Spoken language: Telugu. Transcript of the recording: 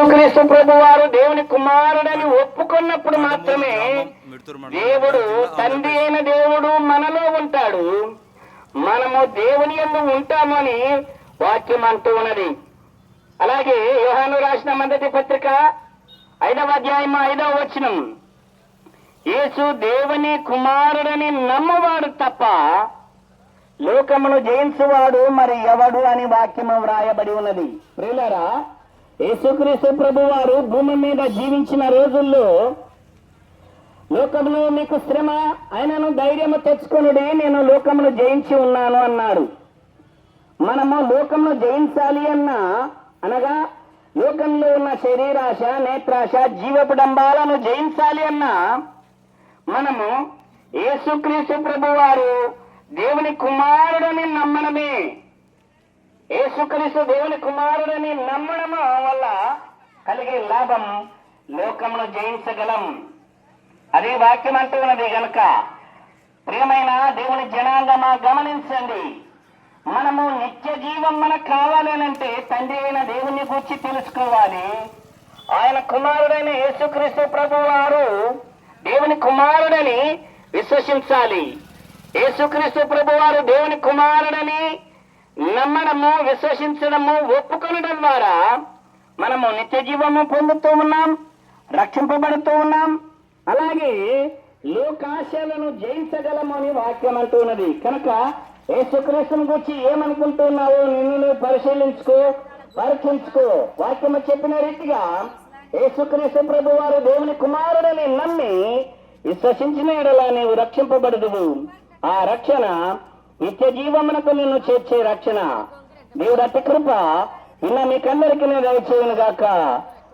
యేసుక్రీస్తు ప్రభు వారు దేవుని కుమారుడని ఒప్పుకున్నప్పుడు మాత్రమే దేవుడు, తండ్రి అయిన దేవుడు మనలో ఉంటాడు, మనము దేవుని యందు ఉంటామని వాక్యం అంటూ ఉన్నది. అలాగే యోహాను రాసిన మొదటి పత్రిక 5వ అధ్యాయం 5వ వచనం, యేసు దేవుని కుమారుడని నమ్మవాడు తప్ప లోకమును జయించువాడు మరి ఎవడు అని వాక్యము వ్రాయబడి ఉన్నది. ప్రియులారా, యేసుక్రీస్తు ప్రభు వారు భూమి మీద జీవించిన రోజుల్లో లోకములో మీకు శ్రమ, ఆయనను ధైర్యము తెచ్చుకొనుడి, నేను లోకమును జయించి ఉన్నాను అన్నాడు. మనము లోకమును జయించాలి అనగా లోకంలో ఉన్న శరీరాశ, నేత్రాశ, జీవపు డంబాలను జయించాలి మనము యేసుక్రీస్తు ప్రభు వారు దేవుని కుమారుడని నమ్మడమే. యేసుక్రీస్తు దేవుని కుమారుడని నమ్మడము వల్ల కలిగే లాభం లోకమును జయించగలం. అదే వాక్యం అంటూ ఉన్నది. గనుక ప్రియమైన దేవుని జనాంగమా గమనించండి, మనము నిత్య జీవం మనకు కావాలి అంటే తండ్రి అయిన దేవుని గురించి తెలుసుకోవాలి. ఆయన కుమారుడైన యేసుక్రీస్తు ప్రభు వారు దేవుని కుమారుడని విశ్వసించాలి. యేసుక్రీస్తు ప్రభు వారు దేవుని కుమారుడని నమ్మడము, విశ్వసించడము, ఒప్పుకొనడం ద్వారా మనము నిత్య జీవము పొందుతూ ఉన్నాం, రక్షింపబడుతూ ఉన్నాం. అలాగే లోకాశలను జయించగలము అని వాక్యం అంటూ ఉన్నది. కనుక యేసుక్రీస్తుని గురించి ఏమనుకుంటున్నావో నిన్ను నువ్వు పరిశీలించుకో, పరీక్షించుకో. వాక్యము చెప్పిన రీతిగా యేసుక్రీస్తు ప్రభు వారు దేవుని కుమారుడని నమ్మి విశ్వసించిన ఎడల నీవు రక్షింపబడదువు. ఆ రక్షణ నిత్య జీవమునకు నిన్ను చేర్చే రక్షణ. దేవుడు అట్టి కృప నిన్న మీకందరికీ దయచేయును గాక.